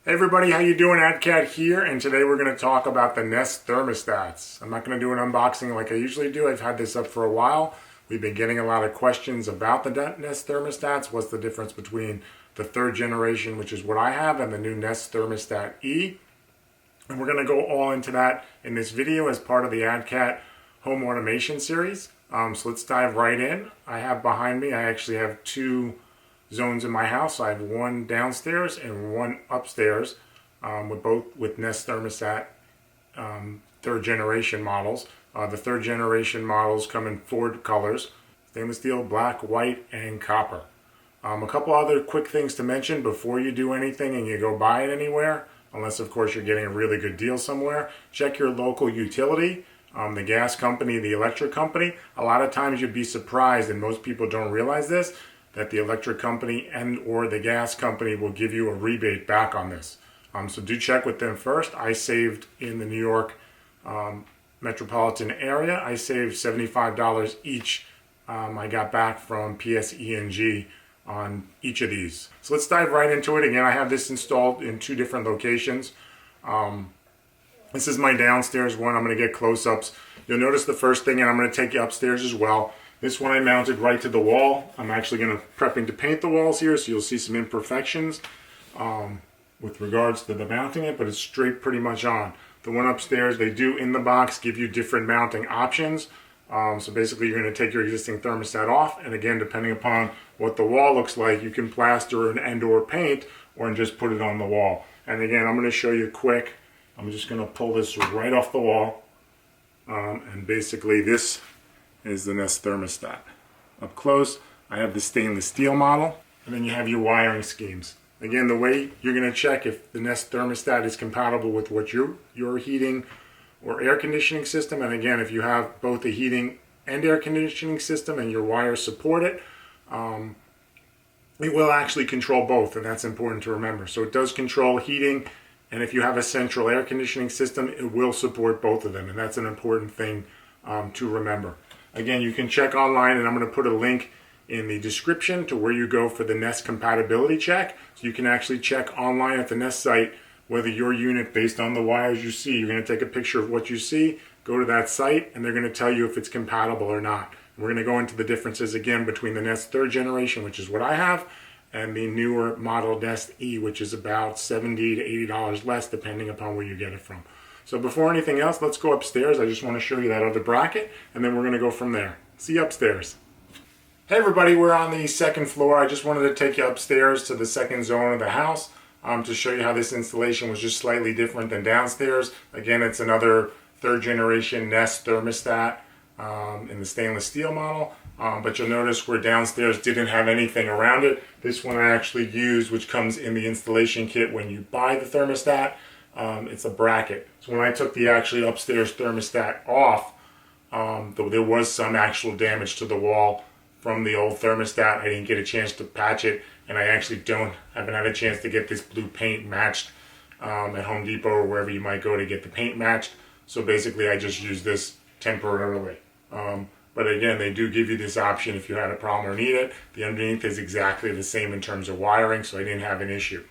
Hey everybody, how you doing? AdCat here, and today we're going to talk about the Nest thermostats. I'm not going to do an unboxing like I usually do. I've had this up for a while. We've been getting a lot of questions about the Nest thermostats. What's the difference between the third generation, which is what I have, and the new Nest Thermostat E? And we're going to go all into that in this video as part of the AdCat home automation series. So let's dive right in. I have behind me, I actually have two zones in my house. I have one downstairs and one upstairs, with Nest Thermostat third generation models. The third generation models come in four colors: stainless steel, black, white, and copper. A couple other quick things to mention before you do anything and you go buy it anywhere, unless of course you're getting a really good deal somewhere. Check your local utility, the gas company, the electric company. A lot of times you'd be surprised, and most people don't realize this, that the electric company and or the gas company will give you a rebate back on this. So do check with them first. I saved in the New York metropolitan area, I saved $75 each. I got back from PSE&G on each of these. So let's dive right into it. Again, I have this installed in two different locations. This is my downstairs one. I'm going to get close-ups. You'll notice the first thing, and I'm going to take you upstairs as well. This one I mounted right to the wall. I'm actually prepping to paint the walls here, so you'll see some imperfections with regards to the mounting it, but it's straight pretty much on. The one upstairs, they do in the box give you different mounting options. So basically you're going to take your existing thermostat off, and again, depending upon what the wall looks like, you can plaster and or paint, or just put it on the wall. And again, I'm going to show you quick. I'm just going to pull this right off the wall, and basically this is the Nest thermostat. Up close, I have the stainless steel model, and then you have your wiring schemes. Again, the way you're going to check if the Nest thermostat is compatible with what your heating or air conditioning system, and again, if you have both the heating and air conditioning system and your wires support it, it will actually control both, and that's important to remember. So it does control heating, and if you have a central air conditioning system, it will support both of them, and that's an important thing to remember. Again, you can check online, and I'm going to put a link in the description to where you go for the Nest compatibility check. So you can actually check online at the Nest site whether your unit, based on the wires you see, you're going to take a picture of what you see, go to that site, and they're going to tell you if it's compatible or not. And we're going to go into the differences again between the Nest third generation, which is what I have, and the newer model Nest E, which is about $70 to $80 less depending upon where you get it from. So before anything else, let's go upstairs. I just want to show you that other bracket, and then we're going to go from there. See you upstairs. Hey everybody, we're on the second floor. I just wanted to take you upstairs to the second zone of the house to show you how this installation was just slightly different than downstairs. Again, it's another third generation Nest thermostat in the stainless steel model. But you'll notice where downstairs didn't have anything around it. This one I actually used, which comes in the installation kit when you buy the thermostat. It's a bracket. So when I took the actually upstairs thermostat off, though there was some actual damage to the wall from the old thermostat, I didn't get a chance to patch it, and I actually haven't had a chance to get this blue paint matched at Home Depot or wherever you might go to get the paint matched. So basically I just used this temporarily. But again, they do give you this option if you had a problem or need it. The underneath is exactly the same in terms of wiring, so I didn't have an issue.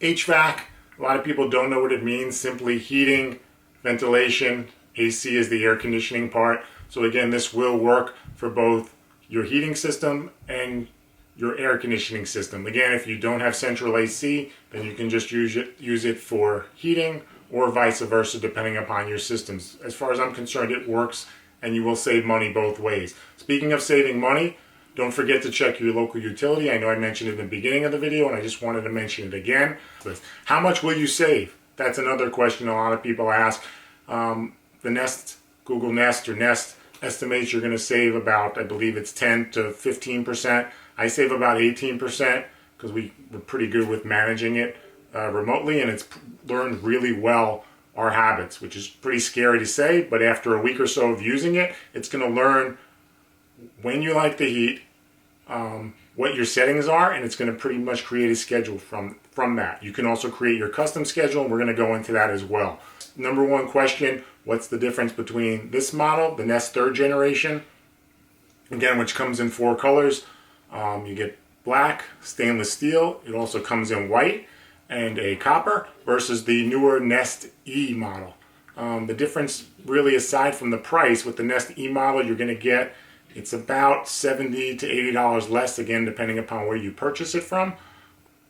HVAC, a lot of people don't know what it means. Simply heating, ventilation. AC is the air conditioning part. So again, this will work for both your heating system and your air conditioning system. Again, if you don't have central AC, then you can just use it for heating, or vice versa, depending upon your systems. As far as I'm concerned, it works, and you will save money both ways. Speaking of saving money, don't forget to check your local utility. I know I mentioned it in the beginning of the video, and I just wanted to mention it again. How much will you save? That's another question a lot of people ask. The Nest, Google Nest or Nest estimates you're going to save about, I believe it's 10 to 15%. I save about 18% because we're pretty good with managing it remotely, and it's learned really well our habits, which is pretty scary to say, but after a week or so of using it, it's going to learn when you like the heat, what your settings are, and it's going to pretty much create a schedule from that. You can also create your custom schedule, and we're going to go into that as well. Number one question, what's the difference between this model, the Nest third generation, again, which comes in four colors. You get black stainless steel. It also comes in white and a copper versus the newer Nest E model. The difference really, aside from the price, with the Nest E model you're going to get, it's about $70 to $80 less, again depending upon where you purchase it from.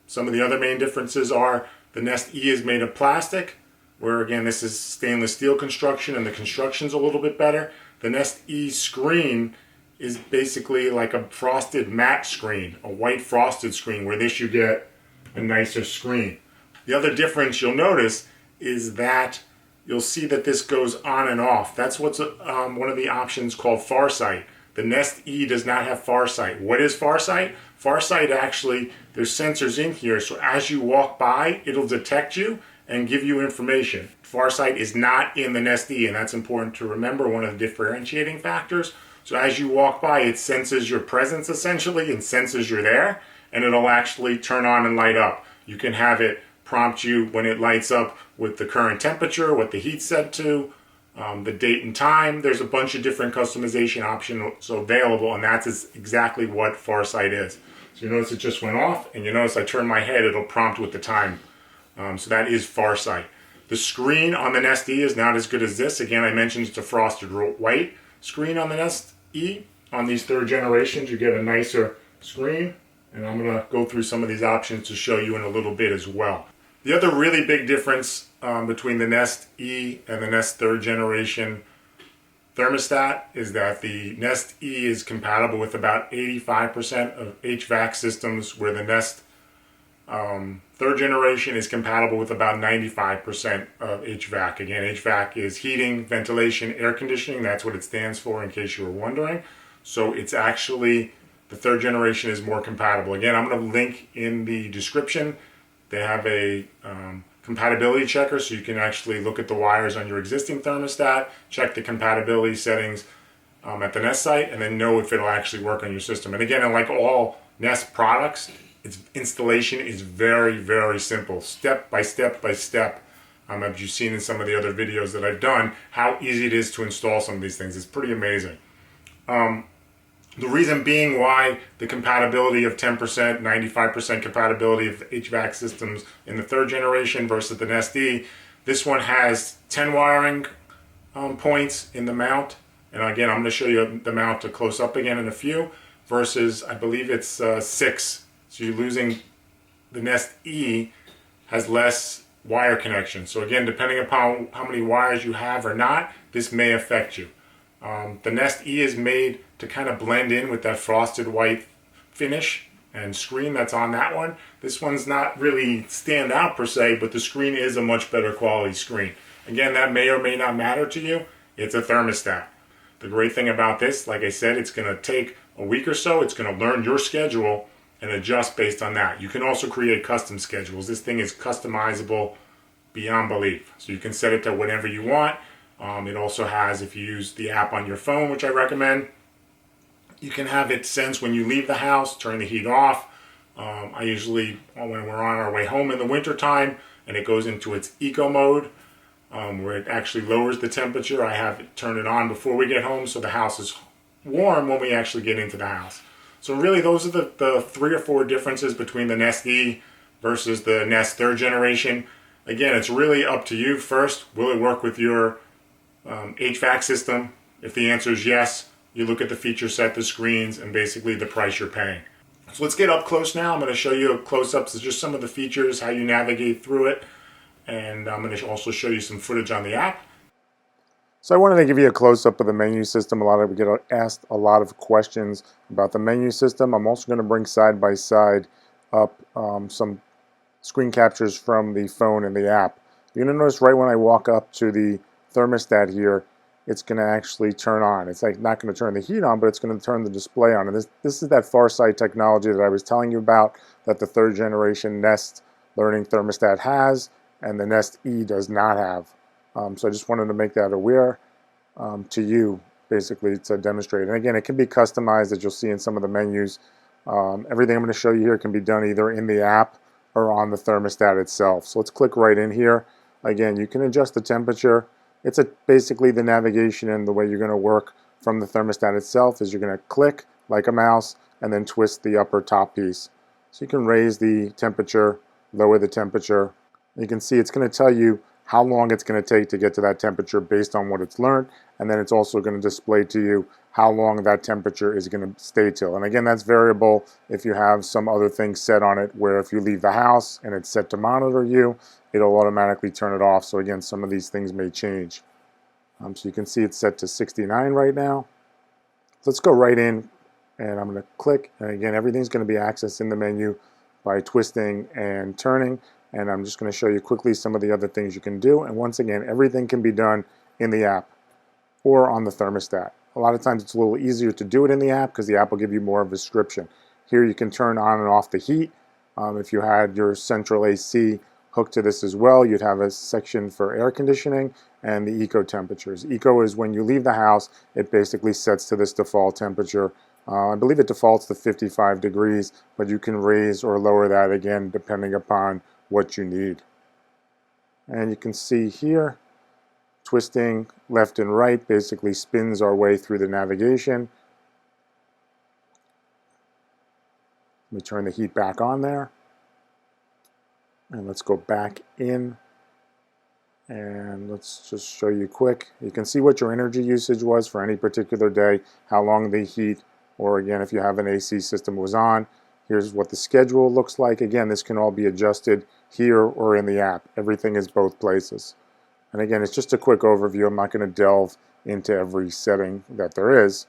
Some of the other main differences are the Nest E is made of plastic, where again this is stainless steel construction and the construction's a little bit better. The Nest E screen is basically like a frosted matte screen, a white frosted screen, where this you get a nicer screen. The other difference you'll notice is that you'll see that this goes on and off. That's what's one of the options called Farsight. The Nest E does not have Farsight. What is Farsight? Farsight, actually, there's sensors in here, so as you walk by, it'll detect you and give you information. Farsight is not in the Nest E, and that's important to remember, one of the differentiating factors. So as you walk by, it senses your presence essentially and senses you're there, and it'll actually turn on and light up. You can have it prompt you when it lights up with the current temperature, what the heat's set to, the date and time. There's a bunch of different customization options available, and that's exactly what Farsight is. So you notice it just went off, and you notice I turn my head, it'll prompt with the time. So that is Farsight. The screen on the Nest E is not as good as this. Again, I mentioned it's a frosted white screen on the Nest E. On these third generations, you get a nicer screen, and I'm going to go through some of these options to show you in a little bit as well. The other really big difference between the Nest E and the Nest third generation thermostat is that the Nest E is compatible with about 85% of HVAC systems, where the Nest third generation is compatible with about 95% of HVAC. Again, HVAC is heating, ventilation, air conditioning. That's what it stands for, in case you were wondering. So it's actually, the third generation is more compatible. Again, I'm going to link in the description. They have a compatibility checker, so you can actually look at the wires on your existing thermostat, check the compatibility settings at the Nest site, and then know if it'll actually work on your system. And again, like all Nest products, its installation is very, very simple, step by step by step. As you've seen in some of the other videos that I've done, how easy it is to install some of these things. It's pretty amazing. The reason being why the compatibility of 10%, 95% compatibility of HVAC systems in the third generation versus the Nest E, this one has 10 wiring points in the mount. And again, I'm going to show you the mount to close up again in a few, versus I believe it's 6. So you're losing, the Nest E has less wire connection. So again, depending upon how many wires you have or not, this may affect you. The Nest E is made to kind of blend in with that frosted white finish and screen that's on that one. This one's not really stand out per se, but the screen is a much better quality screen. Again, that may or may not matter to you. It's a thermostat. The great thing about this, like I said, it's going to take a week or so. It's going to learn your schedule and adjust based on that. You can also create custom schedules. This thing is customizable beyond belief. So you can set it to whatever you want. It also has, if you use the app on your phone, which I recommend, you can have it sense when you leave the house, turn the heat off. I usually, when we're on our way home in the winter time, and it goes into its eco mode, where it actually lowers the temperature, I have it turn it on before we get home so the house is warm when we actually get into the house. So really, those are the 3 or 4 differences between the Nest E versus the Nest third generation. Again, it's really up to you. First, will it work with your HVAC system? If the answer is yes, you look at the feature set, the screens, and basically the price you're paying. So let's get up close now. I'm going to show you close-ups of just some of the features, how you navigate through it, and I'm going to also show you some footage on the app. So I wanted to give you a close-up of the menu system. We get asked a lot of questions about the menu system. I'm also going to bring side by side up some screen captures from the phone and the app. You're going to notice right when I walk up to the thermostat here, it's going to actually turn on. It's like not going to turn the heat on, but it's going to turn the display on. And this is that Farsight technology that I was telling you about, that the third generation Nest learning thermostat has, and the Nest E does not have. So I just wanted to make that aware to you, basically, to demonstrate. And again, it can be customized, as you'll see in some of the menus. Everything I'm going to show you here can be done either in the app or on the thermostat itself. So let's click right in here. Again, you can adjust the temperature. It's basically the navigation, and the way you're going to work from the thermostat itself is you're going to click like a mouse, and then twist the upper top piece. So you can raise the temperature, lower the temperature. You can see it's going to tell you how long it's going to take to get to that temperature based on what it's learned, and then it's also going to display to you how long that temperature is going to stay till. And again, that's variable if you have some other things set on it, where if you leave the house and it's set to monitor you, it'll automatically turn it off. So again, some of these things may change. So you can see it's set to 69 right now. Let's go right in, and I'm going to click, and again, everything's going to be accessed in the menu by twisting and turning. And I'm just going to show you quickly some of the other things you can do. And once again, everything can be done in the app or on the thermostat. A lot of times it's a little easier to do it in the app because the app will give you more of a description. Here you can turn on and off the heat. If you had your central AC hooked to this as well, you'd have a section for air conditioning and the eco temperatures. Eco is when you leave the house, it basically sets to this default temperature. I believe it defaults to 55 degrees, but you can raise or lower that again depending upon what you need. And you can see here, twisting left and right basically spins our way through the navigation. Let me turn the heat back on there. And let's go back in. And let's just show you quick. You can see what your energy usage was for any particular day, how long the heat, or again, if you have an AC system, was on. Here's what the schedule looks like. Again, this can all be adjusted here or in the app. Everything is both places. And again, it's just a quick overview. I'm not going to delve into every setting that there is.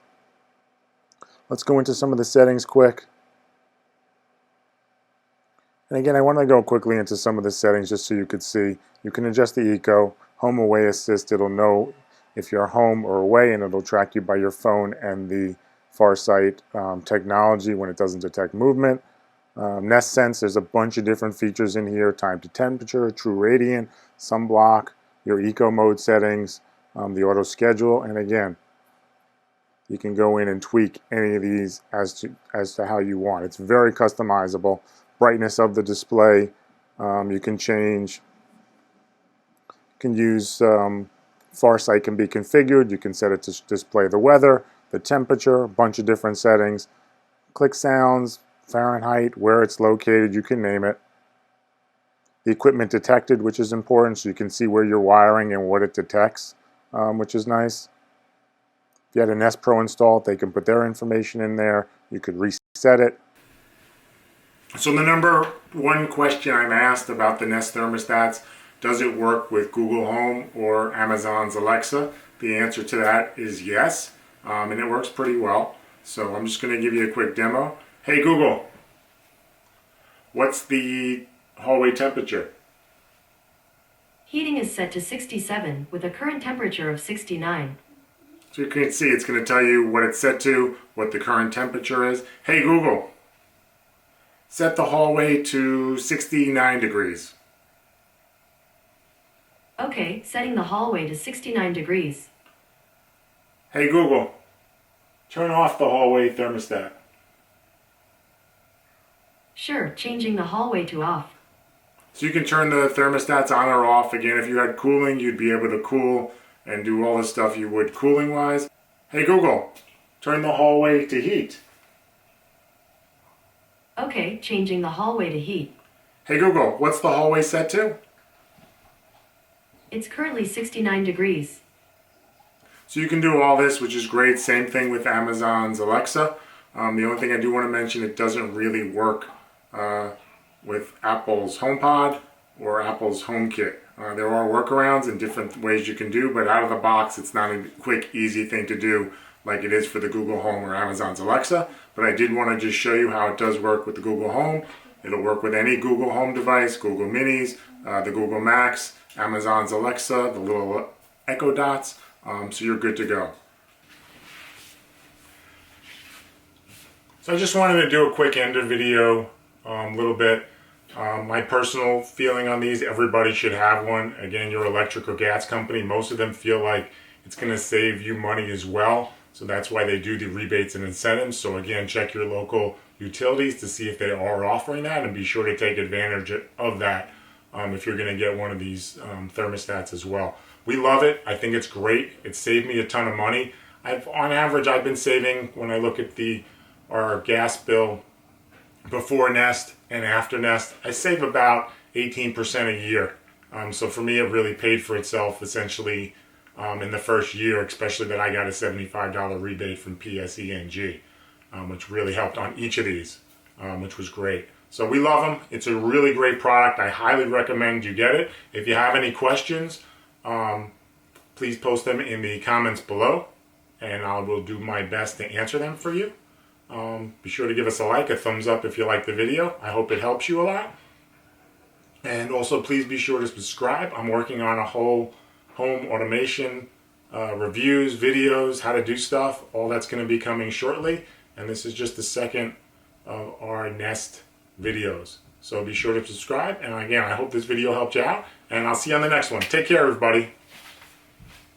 Let's go into some of the settings quick. And again, I want to go quickly into some of the settings just so you could see. You can adjust the eco, home away assist. It'll know if you're home or away, and it'll track you by your phone and the Farsight technology when it doesn't detect movement. Nest Sense, there's a bunch of different features in here. Time to temperature, true radiant, sunblock, your eco mode settings, the auto schedule, and again, you can go in and tweak any of these as to how you want. It's very customizable. Brightness of the display, you can change. You can use Farsight can be configured. You can set it to display the weather, the temperature, a bunch of different settings. Click sounds, Fahrenheit, where it's located, you can name it. The equipment detected, which is important, so you can see where you're wiring and what it detects, which is nice. If you had a Nest Pro installed, they can put their information in there. You could reset it. So the number one question I'm asked about the Nest thermostats, does it work with Google Home or Amazon's Alexa? The answer to that is yes, and it works pretty well. So I'm just going to give you a quick demo. Hey Google, what's the hallway temperature? Heating is set to 67 with a current temperature of 69. So you can see it's going to tell you what it's set to, what the current temperature is. Hey Google, set the hallway to 69 degrees. Okay, setting the hallway to 69 degrees. Hey Google, turn off the hallway thermostat. Sure, changing the hallway to off. So you can turn the thermostats on or off. Again, if you had cooling, you'd be able to cool and do all the stuff you would cooling wise. Hey Google, turn the hallway to heat. Okay, changing the hallway to heat. Hey Google, what's the hallway set to? It's currently 69 degrees. So you can do all this, which is great. Same thing with Amazon's Alexa. The only thing I do want to mention, it doesn't really work with Apple's HomePod or Apple's HomeKit. There are workarounds and different ways you can do, but out of the box, it's not a quick, easy thing to do like it is for the Google Home or Amazon's Alexa. But I did want to just show you how it does work with the Google Home. It'll work with any Google Home device, Google Minis, the Google Max, Amazon's Alexa, the little Echo Dots, so you're good to go. So I just wanted to do a quick end of video, a little bit. My personal feeling on these, everybody should have one. Again, your electric or gas company, most of them feel like it's going to save you money as well. So that's why they do the rebates and incentives. So again, check your local utilities to see if they are offering that, and be sure to take advantage of that if you're going to get one of these thermostats as well. We love it. I think it's great. It saved me a ton of money. On average, I've been saving, when I look at the our gas bill before Nest and after Nest, I save about 18% a year. So for me, it really paid for itself essentially in the first year, especially that I got a $75 rebate from PSE&G, which really helped on each of these, which was great. So we love them. It's a really great product. I highly recommend you get it. If you have any questions, please post them in the comments below, and I will do my best to answer them for you. Be sure to give us a like, a thumbs up if you like the video. I hope it helps you a lot. And also please be sure to subscribe. I'm working on a whole home automation, reviews, videos, how to do stuff. All that's going to be coming shortly. And this is just the second of our Nest videos. So be sure to subscribe. And again, I hope this video helped you out. And I'll see you on the next one. Take care, everybody.